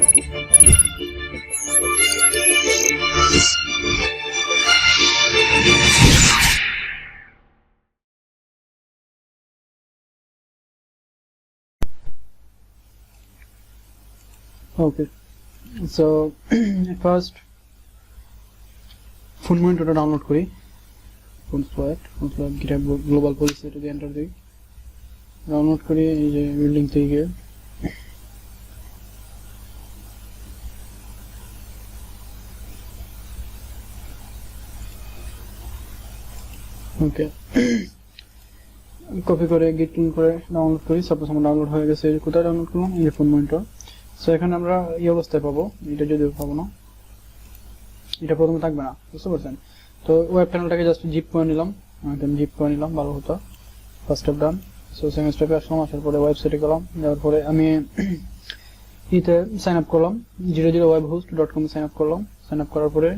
Okay, so first phone মনিটরটা download করি। Phone slot GitHub global policy এটা দিয়ে এন্টার দিই, ডাউনলোড করি এই যে বিল্ডিং থেকে। ওকে, কপি করে গিট টুন করে ডাউনলোড করি। সাপোজ আমার ডাউনলোড হয়ে গেছে, কোথায় ডাউনলোড করলাম, এই ফোন মনিটর। সো এখানে আমরা এই অবস্থায় পাবো, এটা যদিও পাবো না, এটা প্রথমে থাকবে না, বুঝতে পারছেন? তো ওয়েব প্যানেলটাকে জাস্ট জিপ করে নিলাম, জিপ করে নিলাম, ভালো হতো। ফার্স্ট স্টেপ ডান। সো সেকেন্ড স্টেপে আসলাম, আসার পরে ওয়েবসাইটে গেলাম, যাওয়ার পরে আমি ইতে সাইন আপ করলাম, 00webhost.com সাইন আপ করলাম। সাইন আপ করার পরে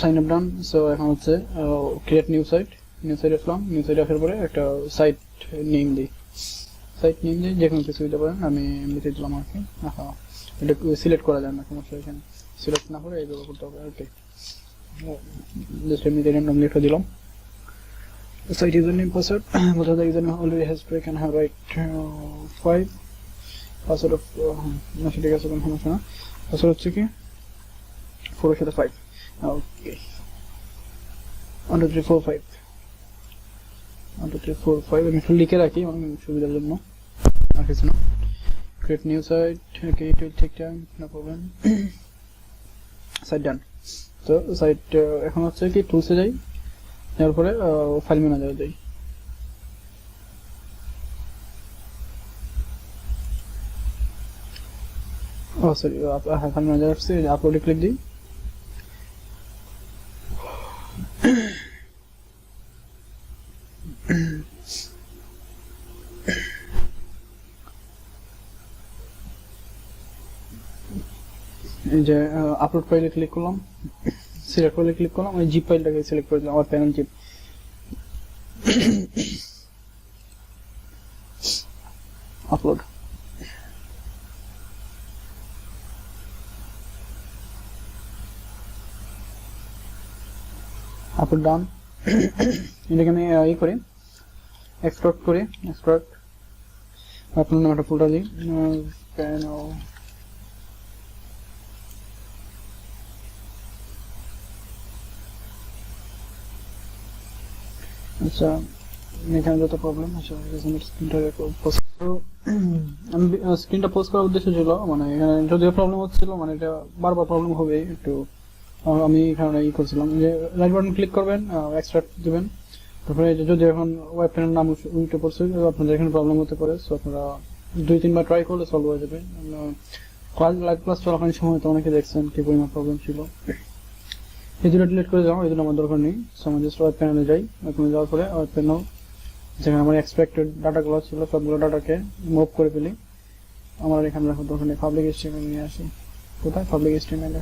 সাইন আপ ডান। সো এখন হচ্ছে create new site. New site আসলাম, নিউ সাইট আসার পরে একটা সাইট নেম দিই, যে কোনো কিছু দিতে পারেন, আমি লিখে দিলাম আর কি। এটা সিলেক্ট করা যায় না, সমস্যা এখানে সিলেক্ট না করে এইভাবে করতে হবে। ওকে, জাস্ট এমনি র্যান্ডম লিখে দিলাম। Site username password, what are the username already has break and have right 5 password of না সেটা কাছে কোনো সমস্যা না। পাসওয়ার্ড হচ্ছে কি 4 এর সাথে 5। ওকে, 1 2 3 4 5 1 2 3 4 5 আমি একটু লিখে রাখি আমার সুবিধার জন্য, আর কিছু না। Create new site. Okay, it will take time, no problem. Site done. তো সাইট এখন হচ্ছে কি টুলসে যাই, তারপরে ফাইল ম্যানেজারে যাই। সরি, ফাইল ম্যানেজার আসছে, আপলোডে ক্লিক দিই। এই যে আপলোড ফাইলে ক্লিক করলাম, সিলেক্ট ফাইলে ক্লিক করলাম, ওই জিপ ফাইলটাকে সিলেক্ট করে দিলাম, আমার প্যানেল জিপ। আপলোড। আপলোড ডান। এটাকে আমি ই করি, এক্সট্রাক্ট করি। এক্সট্রাক্ট আপনার নাম একটা ফোল্ডার দিই, আচ্ছা এখানে যত প্রবলেম আছে আমি স্ক্রিনটা পোস্ট করার উদ্দেশ্য ছিল, মানে এখানে যদিও প্রবলেম হচ্ছিল, মানে এটা বারবার প্রবলেম হবে একটু। আমি এখানে ই করছিলাম যে রাইট বাটন ক্লিক করবেন, এক্সট্রাক্ট দিবেন, তারপরে যদি এখন ওয়েব প্যানেল নাম উল্টে পড়ছে, আপনাদের এখানে প্রবলেম হতে পারে। সো আপনারা 2-3 বার ট্রাই করলে সলভ হয়ে যাবে। লাইভ ক্লাস চলাকালীন সময় তো অনেকে দেখছেন কি পরিমাণ প্রবলেম ছিল। এই দুটো ডিলিট করে যাও, এই দুটো আমার দরকার নেই। সো আমি জাস্ট ওয়েব প্যানেলে যাই, ওখানে যাওয়ার পরে ওয়েব প্যানেল যেখানে আমার এক্সপেক্টেড ডাটাগুলো ছিল সবগুলো ডাটাকে মুভ করে ফেলি। আমার এখানে রাখার দরকার নেই, পাবলিক HTML নিয়ে আসি। কোথায় public HTML?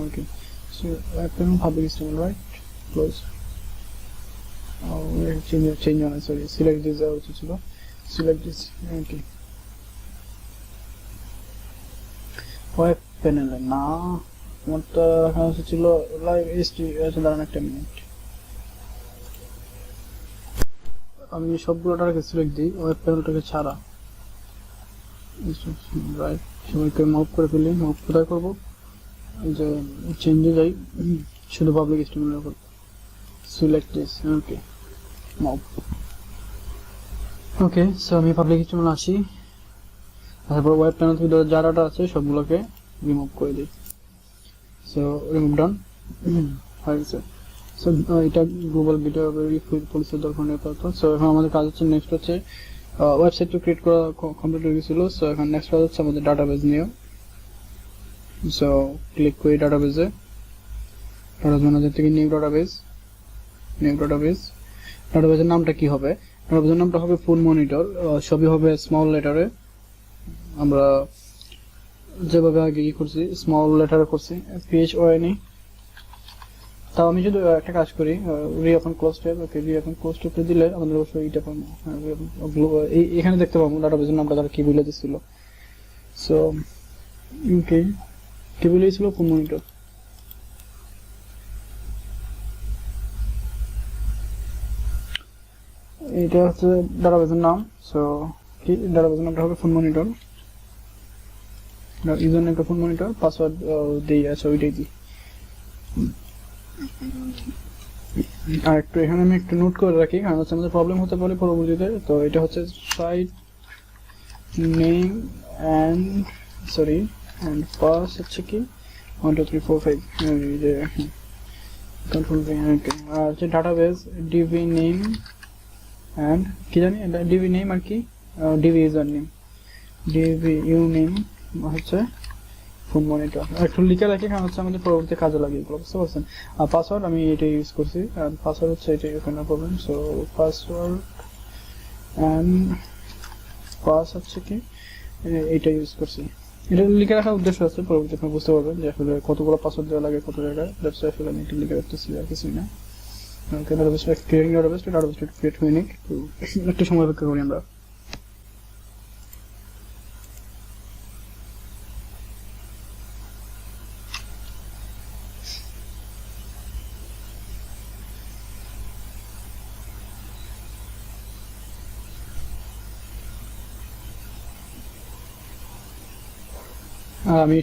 Okay, so web panel public HTML, right? Close. Change on, sorry, select this যাওয়া উচিত ছিল, সিলেক্ট দিস। ওকে, ওয়েব প্যানেলে না, আমারটা এখানে ছিল লাইভ HTML। দাঁড়ান একটা মিনিট, আমি সবগুলো ডাটাকে সিলেক্ট দিই, ওয়েব প্যানেলটাকে ছাড়া। রাইট, সবাইকে মুভ করে ফেলি। মুভ কোথায় করবো? এই যে চেঞ্জে যাই, শুধু পাবলিক HTML এর উপর select this. Okay, move. Okay, so আমি পাবলিক HTML আসি, তারপর ওয়েব প্যানেল থেকে যা ডাটা আছে সবগুলোকে রিমুভ করে দিই। সো রিমুভ ডান হয়ে গেছে। সো এটা গ্লোবাল গিটহাব পলিসির দরকার নেই। সো এখন আমাদের কাজ হচ্ছে, নেক্সট হচ্ছে ওয়েবসাইট তো ক্রিয়েট করা কমপ্লিট হয়ে গেছিল। সো এখন নেক্সট কাজ হচ্ছে আমাদের ডাটাবেজ নিয়ে। সো ক্লিক করি ডাটাবেজে, ডাটাবেজ ম্যানেজার থেকে নিউ ডাটাবেজ। ডাটাবেজের নামটা কি হবে? ডাটাবেজের নামটা হবে ফুল মনিটর, সবই হবে স্মল লেটারে। আমরা যেভাবে আগে কি করছি স্মল লেটারে করছি, PHONE। তাও আমি যদি একটা কাজ করি, রিওপেন ক্লোজ ট্যাব। ওকে, রিওপেন ক্লোজ ট্যাবে দিলে আমাদের অবশ্যই এটা পাবো। এখানে দেখতে পাবো ডাটাবেজের নামটা তারা কি বলে দিছিল। সো ওকে কি বলেছিল ফোন মনিটর এটা হচ্ছে ডাটাবেসের নাম সো কি ডাটাবেসের নামটা হবে ফোন মনিটর ইউজার নেমটা ফোন মনিটর পাসওয়ার্ড দেই আছে ওইটাই দিই আর একটু এখানে আমি একটু নোট করে রাখি কারণ হচ্ছে আমাদের প্রবলেম হতে পারে পরবর্তীতে তো এটা হচ্ছে site name and sorry and pass হচ্ছে কি 1 2 3 4 5 এই যে কন্ট্রোল ভি আর হচ্ছে ডাটাবেস ডিবি নেম অ্যান্ড কি জানি ডিবি নেম আর কি DB user name DB you name হচ্ছে ফোন মনিটর একটু লিখে রাখি কারণ হচ্ছে আমাদের পরবর্তী কাজে লাগে এগুলো বুঝতে পারছেন আর পাসওয়ার্ড আমি এটাই ইউজ করছি আর পাসওয়ার্ড হচ্ছে এটাই ওখানে problem so password and pass হচ্ছে কি এইটা ইউজ করছি এটা লিখে রাখার উদ্দেশ্য আছে পরবর্তী আপনি বুঝতে পারবেন যে আসলে কতগুলো পাসওয়ার্ড দেওয়া লাগে কত জায়গায় দ্যাটস ওয়াই আসলে আমি এটা লিখে রাখতেছি আর কিছুই না ওকে ডাটাবেস ক্রিয়েটিং ডাটাবেস ক্রিয়েট হয়নি একটু সময় অপেক্ষা করি আমরা আমি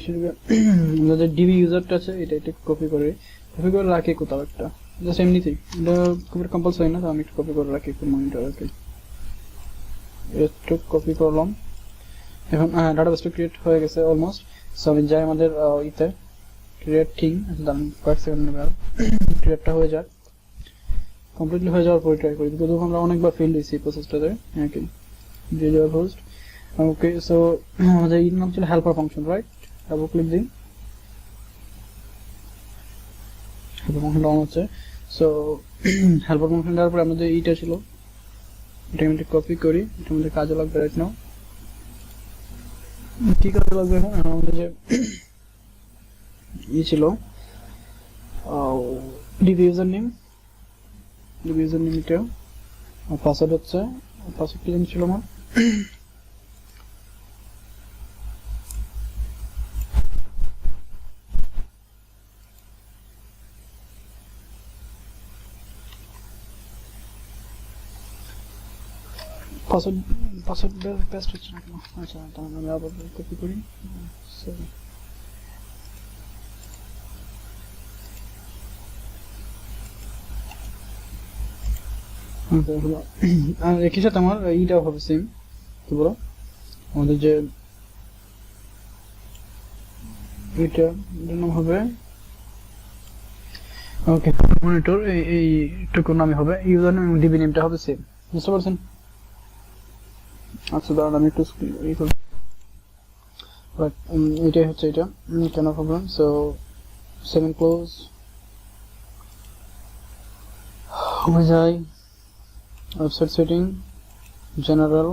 আমাদের ডিবি ইউজারটা আছে এটা কপি করে রাখি কোথাও একটা জাস্ট এমনিতেই এটা খুব কম্পালসারি না তো আমি একটু কপি করে রাখি একটু মনিটর আর কি একটু কপি করলাম এখন ডাটাবেসটা ক্রিয়েট হয়ে গেছে অলমোস্ট সো আমি যাই আমাদের ইতে ক্রিয়েট থিং দাম কয়েক সেকেন্ড নেবে আর ক্রিয়েটটা হয়ে যাক কমপ্লিটলি হয়ে যাওয়ার পরে ট্রাই করি কিন্তু আমরা অনেকবার ফেল দিয়েছি প্রসেসটাতে হ্যাঁ কি দিয়ে যাওয়ার হোস্ট ওকে সো আমাদের এর নাম ছিল helper function right double click দিন হেল্পার ফাংশন অন হচ্ছে সো হেল্পার ফাংশন দেওয়ার পরে আমাদের এইটা ছিল এটা আমি কপি করি এটা আমাদের কাজে লাগবে রাইট নাও কি কাজে লাগবে এখন আমাদের যে ই ছিল ডিবি ইউজার নেম এটা আর পাসওয়ার্ড হচ্ছে পাসওয়ার্ড কি ছিল আমার পাসওয়ার্ড পেস্ট হচ্ছে না কেন আচ্ছা তাহলে আমি আবার কপি করি সরি আর একই সাথে আমার এইটাও হবে সেম কি বলো আমাদের যে এটার নাম হবে ওকে মনিটর এইটুকু নামই হবে ইউজার নেম এবং ডিবি নেমটা হবে সেম বুঝতে পারছেন আচ্ছা দাঁড়ান আমি একটু ই করব বাট এটাই হচ্ছে এটা কেন প্রবলেম সো 7 ক্লোজ হয়ে যায় ওয়েবসাইট সেটিং জেনারেল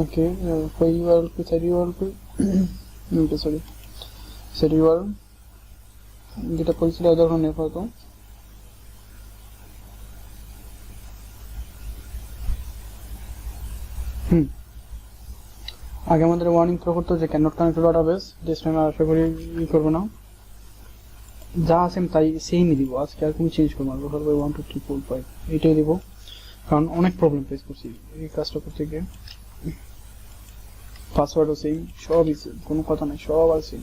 ওকে कोई URL पे सेट URL पे नहीं सॉरी सेट URL যেটা পরিচিত উদাহরণ নেব তো আগে আমাদের ওয়ার্নিং থ্রো করতে যে can not connect to database this time আশা করি ই করব না যা আছে তাই সেমই দিব আজকে আর কোনো চেঞ্জ করব না হবে 1 2 3 4 5 এটাই দিব কারণ অনেক প্রবলেম ফেস করছি এই কাজটা করতে গিয়ে পাসওয়ার্ডও সেম সবই কোনো কথা নাই সব আছে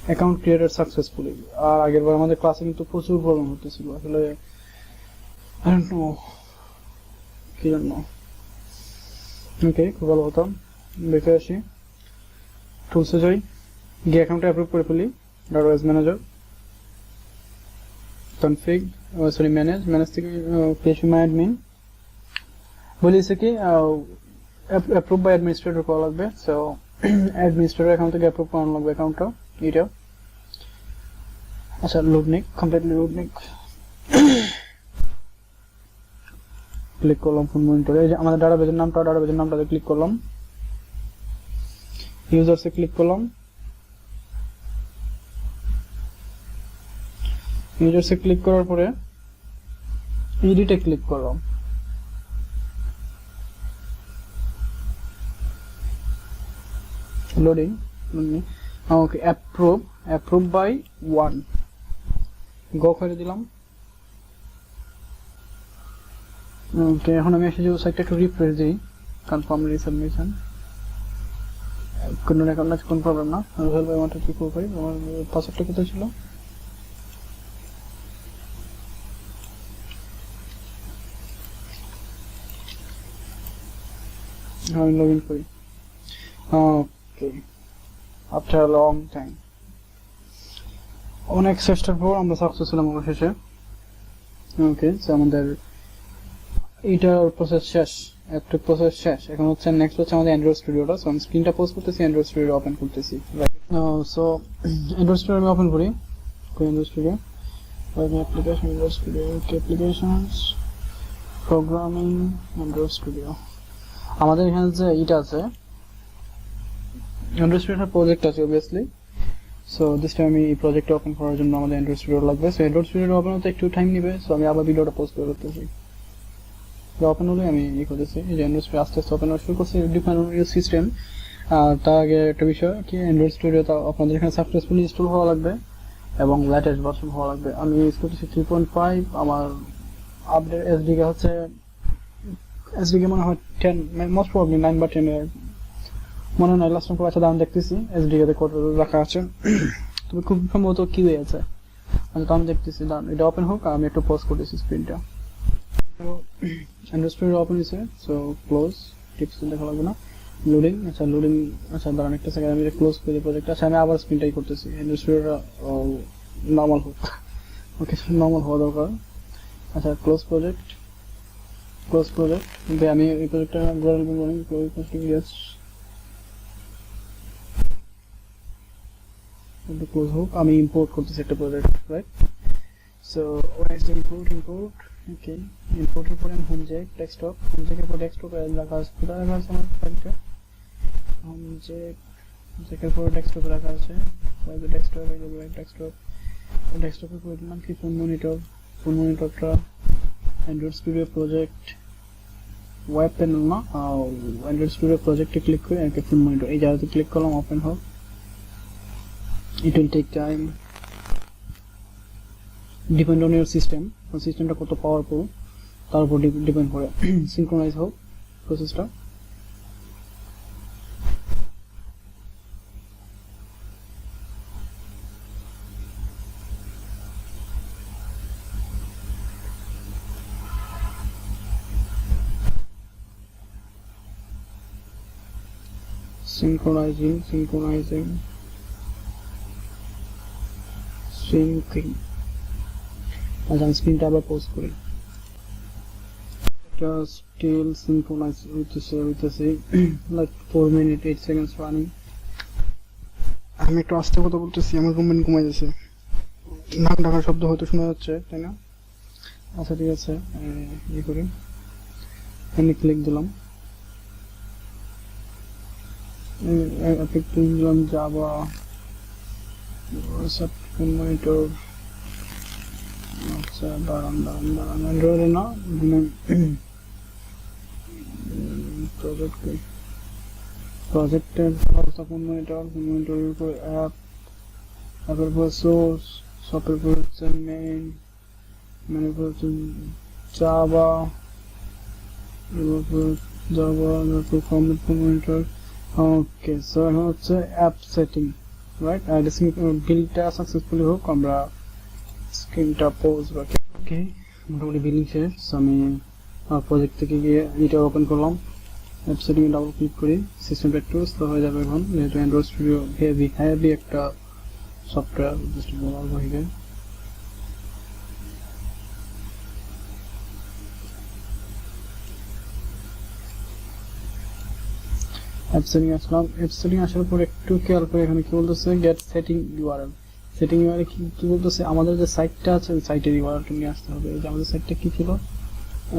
অ্যাকাউন্ট ক্রিয়েটেড সাকসেসফুলি আর আগেরবার আমাদের ক্লাসে কিন্তু প্রচুর প্রবলেম হতেছিল আসলে আই ডোন্ট নো কি জন্য ওকে খুব ভালো হতো দেখে আসি টুলসে যাই গিয়ে অ্যাকাউন্টটা অ্যাপ্রুভ করে ফেলি database manager config sorry manage থেকে পিএইচপি মাই অ্যাডমিন বলেছে কি অ্যাপ্রুভ বাই অ্যাডমিনিস্ট্রেটর করা লাগবে সো অ্যাডমিনিস্ট্রেটর অ্যাকাউন্ট থেকে অ্যাপ্রুভ করানো লাগবে অ্যাকাউন্টটা এটা আচ্ছা লোড নিক কমপ্লিটলি লোড নিক ক্লিক করলাম ফোন মনিটরে এই যে আমাদের ডাটাবেসের নামটাতে ক্লিক করলাম ইউজারসে ক্লিক করলাম ইউজারসে ক্লিক করার পরে এডিটে ক্লিক করলাম লোডিং ওকে অ্যাপ্রুভ বাই 1 গো করে দিলাম ওকে এখন আমি এসে যে সাইটটা একটু রিফ্রেশ দিই কনফার্ম রিসাবমিশন কোনো রকম না কোনো প্রবলেম না রুহেল ভাই আমারটা ঠিক করে আমার পাসওয়ার্ডটা কোথায় ছিল আমি লগইন করি ওকে আফটার আ লং টাইম অনেক চেষ্টার পর আমরা সাকসেস হলাম অবশেষে ওকে সো আমাদের এইটার প্রসেস শেষ একটা প্রসেস শেষ এখন হচ্ছে নেক্সট হচ্ছে আমাদের অ্যান্ড্রয়েড স্টুডিওটা সো আমি স্ক্রিনটা পোস্ট করতেছি অ্যান্ড্রয়েড স্টুডিও ওপেন করতেছি রাইট সো অ্যান্ড্রয়েড স্টুডিও আমি ওপেন করি Android studio web application Android studio applications programming Android studio আমাদের এখানে যে এটা আছে অ্যান্ড্রয়েড স্টুডিওর প্রজেক্ট আছে অবভিয়াসলি সো দিস টাইম আমি এই প্রজেক্টটা ওপেন করার জন্য আমাদের অ্যান্ড্রয়েড স্টুডিও লাগবে সো অ্যান্ড্রয়েড স্টুডিও ওপেন হতে একটু টাইম নেবে সো আমি আবার ভিডিওটা পোস্ট করে করতেছি ওপেন হলে আমি ই করতেছি এই যে অ্যান্ড্রয়েড স্টুডিও আস্তে আস্তে ওপেন হওয়া শুরু করছে ডিপেন্ড অন ইউর সিস্টেম তার আগে একটা বিষয় কি অ্যান্ড্রয়েড স্টুডিওটা আপনাদের এখানে সাকসেসফুলি ইনস্টল হওয়া লাগবে এবং লেটেস্ট ভার্সন হওয়া লাগবে আমি ইউজ করতেছি 3.5 আমার আপডেট এসডিকে হচ্ছে এসডিকে মনে হয় 10 মোস্ট প্রবাবলি 9 বা 10 এর মনে হয় লাস্ট টাইম আচ্ছা দাম দেখতেছি এসডিকে তে কত রাখা আছে তবে খুব সম্ভবত কিউ আছে আমি দাম দেখতেছি দাম এটা ওপেন হোক আমি একটু পজ করতেছি স্ক্রিনটা তো অ্যান্ড্রয়েড স্টুডিও ওপেন হয়েছে সো ক্লোজ টিপস দেখা লাগবে না লোডিং আচ্ছা দাঁড়ান একটা সেকেন্ড আমি ক্লোজ করে প্রজেক্ট আচ্ছা আমি আবার স্ক্রিনটাই করতেছি অ্যান্ড্রয়েড স্টুডিওটা নর্মাল হোক ওকে নর্মাল হওয়া দরকার আচ্ছা ক্লোজ প্রজেক্ট কিন্তু আমি এই প্রজেক্টটা রানিং ক্লোজ হোক আমি ইম্পোর্ট করতেছি একটা project right so wise import okay ইম্পোর্টের পরে আমি হোমজেক ডেস্কটপ হোমজেকের পর ডেস্কটপ রাখা আছে কোথায় রাখা আছে আমার ফাইলটা হোমজেকের পর ডেস্কটপ রাখা আছে ডেস্কটপে করে দিলাম কি ফোন মনিটরটা android studio project web panel না অ্যান্ড্রয়েড স্টুডিও প্রজেক্টে ক্লিক করে একটা ফোন মনিটর এই জায়গাতে ক্লিক করলাম ওপেন হোক it will take time depend on your system সিস্টেমটা কত পাওয়ারফুল তার উপর ডিপেন্ড করে সিনক্রোনাইজ হোক প্রসেসটা synchronizing syncing আচ্ছা আমি স্ক্রিনটা আবার পোস্ট করি এটা স্টিল সিনক্রোনাইজ হইতেছে লাইক 4 মিনিট 8 সেকেন্ডস রানিং আমি একটু আস্তে কথা বলতেছি আমার রুমমেট ঘুমাই যাচ্ছে নাক ডাকার শব্দ হয়তো শোনা যাচ্ছে তাই না আচ্ছা ঠিক আছে এই করি আমি ক্লিক দিলাম দিলাম জাভা মনিটর আচ্ছা দাঁড়ান অ্যান্ড্রয়েডে না প্রজেক্টের ফোন মনিটরের উপর অ্যাপের উপর সোর্স সফটওয়্যার উপর হচ্ছে মেইন উপর হচ্ছে Java format phone monitor okay so এখন হচ্ছে অ্যাপ সেটিং রাইট বিলটা সাকসেসফুলি হোক আমরা স্ক্রিনটা পোজ রাখি ওকে মোটামুটি বিলিং শেষ আমি প্রজেক্ট থেকে গিয়ে এটা ওপেন করলাম অ্যাপ সেটিংয়ে ডাবল ক্লিক করি সিস্টেমটা একটু স্লো হয়ে যাবে এখন যেহেতু অ্যান্ড্রয়েড স্টুডিও হেভি একটা সফটওয়্যার বলতে অ্যাপ সেটিং আসার পর একটু খেয়াল করে এখানে কি বলতেছে গেট সেটিং ইউআরএল কি বলতেছে আমাদের যে সাইটটা আছে ওই সাইটের ইউআরএলটা নিয়ে আসতে হবে এই যে আমাদের সাইটটা কি ছিল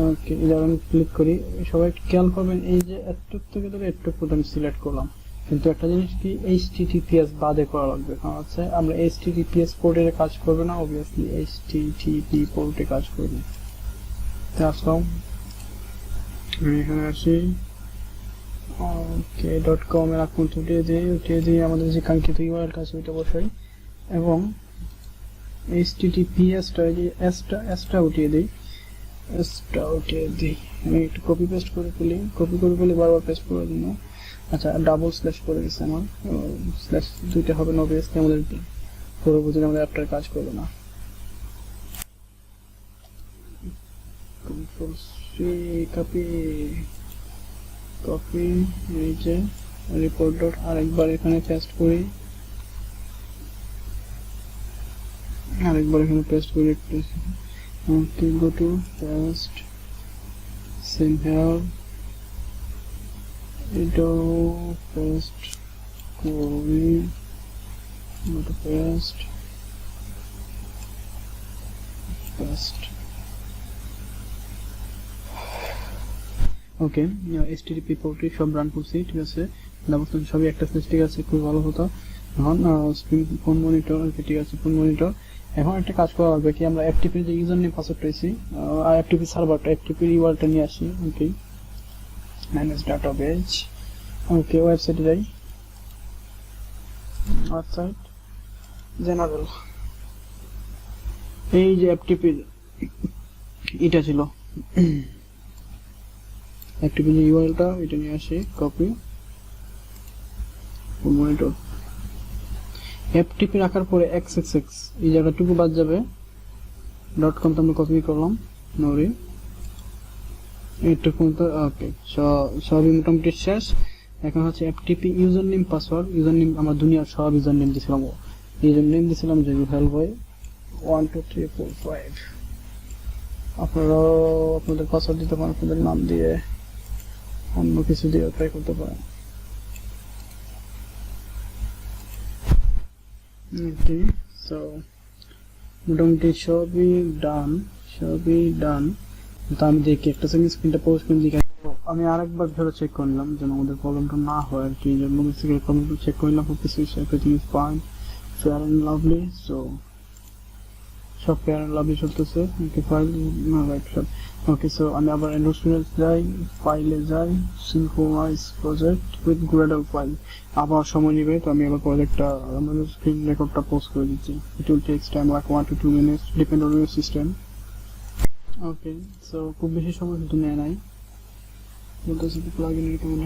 ওকে এটা আমি ক্লিক করি সবাই খেয়াল করবেন এই যে একটু থেকে ধরে একটু আমি সিলেক্ট করলাম কিন্তু একটা জিনিস কি HTTPS বাদে করা লাগবে কারণ হচ্ছে আমরা HTTPS পোর্টে কাজ করবে না অবভিয়াসলি HTTP পোর্টে কাজ করবে তো আসলাম আমি এখানে আসি ওকে .com এর অ্যাকাউন্ট উঠিয়ে দিয়ে আমাদের যে কাঙ্ক্ষিত ইউআরএল আছে ওইটা বসাই এবং https টা যে এসটা উঠিয়ে দিই আমি একটু কপি পেস্ট করে ফেলি বারবার পেস্ট করে দিন আচ্ছা ডাবল স্ল্যাশ করে দিচ্ছি আমার স্ল্যাশ দুইটা হবে না অবভিয়াসলি আমাদের পরবর্তীতে আমাদের অ্যাপটার কাজ করবে না কন্ট্রোল সি কপি এই যে রিপোর্ট ডট আরেকবার এখানে পেস্ট করি okay go to paste same here এটা paste করি go to paste okay http পোর্টে সব রান করছি ঠিক আছে ডাবল সবই একটা ঠিক আছে খুব ভালো হতো এখন স্ক্রিন ফোন মনিটর ঠিক আছে ফোন মনিটর এখন একটা কাজ করা হবে কি আমরা এফটিপি যে ইউজার নেম পাসওয়ার্ড পেয়েছি আর এফটিপি সার্ভারটা এফটিপি ইউআরএলটা নিয়ে আসি ওকে ম্যানেজ ডাটাবেজ ওকে ওয়েবসাইটে যাই ওয়েবসাইট জেনারেল এই যে এফটিপি এটা ছিল এফটিপি যে ইউআরএলটা এটা নিয়ে আসি কপি মনিটর এফটিপি রাখার পরে xxx এই জায়গাটুকু বাদ যাবে .com তো আমরা কপি করলাম নরি এইটুকু তো ওকে সবই মোটামুটি শেষ এখন হচ্ছে FTP user name password user name আমার দুনিয়ার সব ইউজার নেম দিয়েছিলাম ইউজার নেম দিয়েছিলাম যে হেল্প বয় 1 2 3 4 5 আপনারা আপনাদের পাসওয়ার্ড দিতে পারেন আপনাদের নাম দিয়ে অন্য কিছু দিয়ে ট্রাই করতে পারেন okay so মোটামুটি সবই ডান তো আমি দেখি একটা সেকেন্ড স্ক্রিনটা পোস্ট করে দিই আমি আরেকবার ধরে চেক করলাম যেন আমাদের প্রবলেমটা না হয় আর কি জন্য বেসিক্যালি কম্পিউটার চেক করলাম কিছু everything is fine fair and lovely so সব ফেয়ার এন্ড লাভলি চলতেছে ওকে ফাইল না রাইট সব ওকে সো আমি আবার ইন্ডাস্ট্রিয়াল যাই ফাইলে যাই সিনক্রোনাইজ প্রজেক্ট উইথ গ্রেডল ফাইল আবার সময় নেবে তো আমি আবার প্রজেক্টটা আমাদের স্ক্রিন রেকর্ডটা পোস্ট করে দিচ্ছি it will takes time like 1 to 2 minutes depend on your system okay so খুব বেশি সময় কিন্তু নেয় নাই বলতেছি প্লাগইন এর কেমন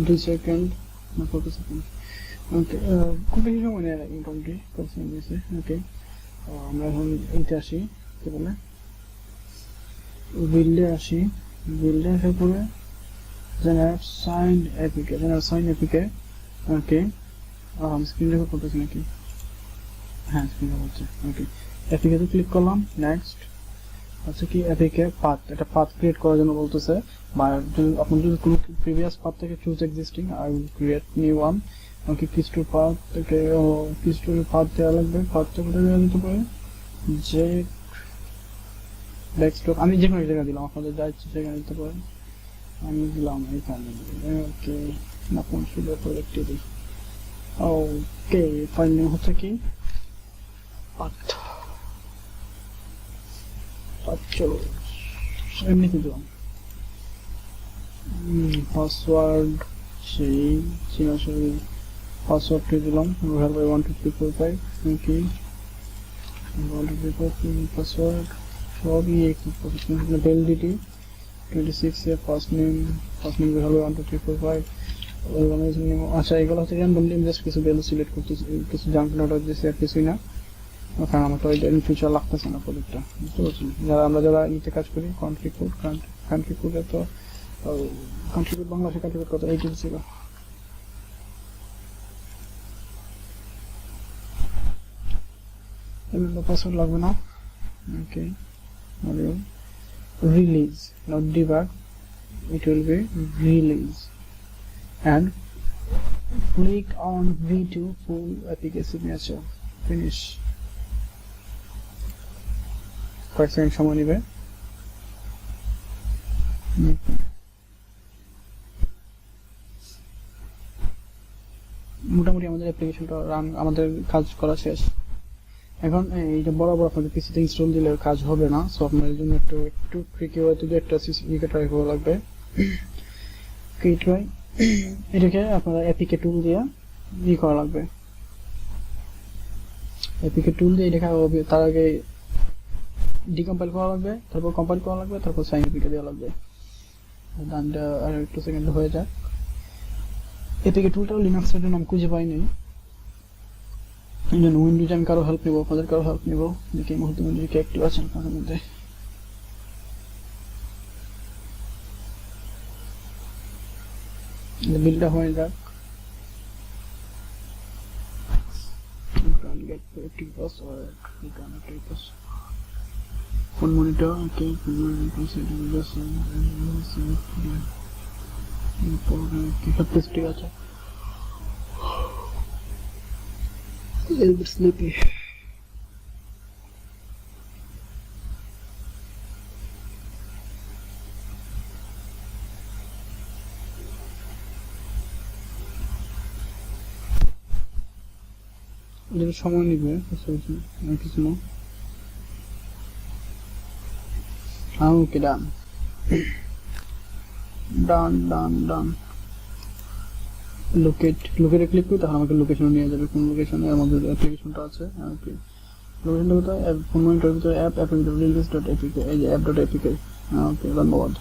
2 সেকেন্ড না 4 সেকেন্ড ওকে খুব বেশি সময় নেয় না মোটামুটি পারসেন্ট দিয়েছে ওকে আমরা এখন এইটা আসি কি বলে বিল্ডে আসি বিল্ডে আসার পরে জেনারেট সাইন এপিকে ওকে আমি স্ক্রিন রেকর্ড করতেছি নাকি হ্যাঁ স্ক্রিন রেকর্ড হচ্ছে ওকে এপিকে ক্লিক করলাম নেক্সট আচ্ছা কি এপিকে পাথ এটা পাথ ক্রিয়েট করার জন্য বলতেছে বা আপনি যদি কোনো প্রিভিয়াস পাথ থেকে choose existing I will create new one okay keystore path থেকে কিস্টুর পাথ দেওয়া লাগবে পাথটা কোথায় দেওয়া যেতে পারে যে ডেস্কটপ আমি যে কোনো জায়গায় দিলাম আপনাদের যা ইচ্ছে সেখানে দিতে পারেন আমি দিলাম এখানে ওকে না কোন সুবিধা প্রজেক্টে দিই ওকে ফাইল নেম হচ্ছে কি চলো এমনিতে দিলাম পাসওয়ার্ড সেই চিনাশরি পাসওয়ার্ডটি দিলাম রোহাল বাই 1 2 3 4 5 ওকে 1 2 3 4 5 পাসওয়ার্ড সবই একই ভ্যালিডিটি 26 এর first name Rohal by 1 2 3 4 5 organisation name আচ্ছা এগুলো হচ্ছে র্যান্ডমলি জাস্ট কিছু ভ্যালু সিলেক্ট করতেছি কিছু জাঙ্ক নোট দিয়েছি আর কিছুই না কারণ আমার তো ইন ফিউচার লাগতেছে না প্রজেক্টটা বুঝতে পারছি যারা ইতে কাজ করি কান্ট্রি কোডে তো কান্ট্রি কোড বাংলাদেশে কান্ট্রি কোড কত 18 ছিল এমন পাসওয়ার্ড লাগবে না ওকে release not debug it will be release and click on v2 full application signature finish % সময় নেবে মোটামুটি আমাদের অ্যাপ্লিকেশনটা রান আমাদের কাজ করা শেষ এখন এইটা বরাবর আপনাদের পিসিতে ইনস্টল দিলে কাজ হবে না সো আপনাদের জন্য একটু ট্রিকি ওয়েতে একটা সিসিকে ট্রাই করা লাগবে কি ট্রাই এটাকে আপনারা এপিকে টুল দিয়ে করা লাগবে। এপিকে টুল দিয়ে এটাকে তার আগে ডিকম্পাইল করা লাগবে, তারপর কম্পাইল করা লাগবে, তারপর সাইন এপিকে দেওয়া লাগবে। দানটা আর একটু সেকেন্ড হয়ে যাক। এপিকে টুলটাও লিনাক্সের নাম খুঁজে পাইনি, এই জন্য উইন্ডোজে আমি কারো হেল্প নেবো, আপনাদের কারো হেল্প নেবো, দেখি এই মুহূর্তে উইন্ডোজে কে অ্যাক্টিভ আছেন আপনাদের মধ্যে। বিলটা হয়ে যাক। Get active password, active password. Phone monitor, okay, phone monitor, setting just সব কিছু ঠিক আছে। little bit sleepy. যেটা সময় নিবে কিছু না। ওকে ডান ডান ডান ডান। লোকেটে ক্লিক করি, তাহলে আমাকে লোকেশনে নিয়ে যাবে, কোন লোকেশনে আমাদের অ্যাপ্লিকেশনটা আছে। ওকে, লোকেশনটা কোথায়? ফোন মনিটরের ভিতরে অ্যাপের ভিতরে রিলিজ ডট এপিকে, এই যে অ্যাপ ডট এপিকে। ওকে, ধন্যবাদ।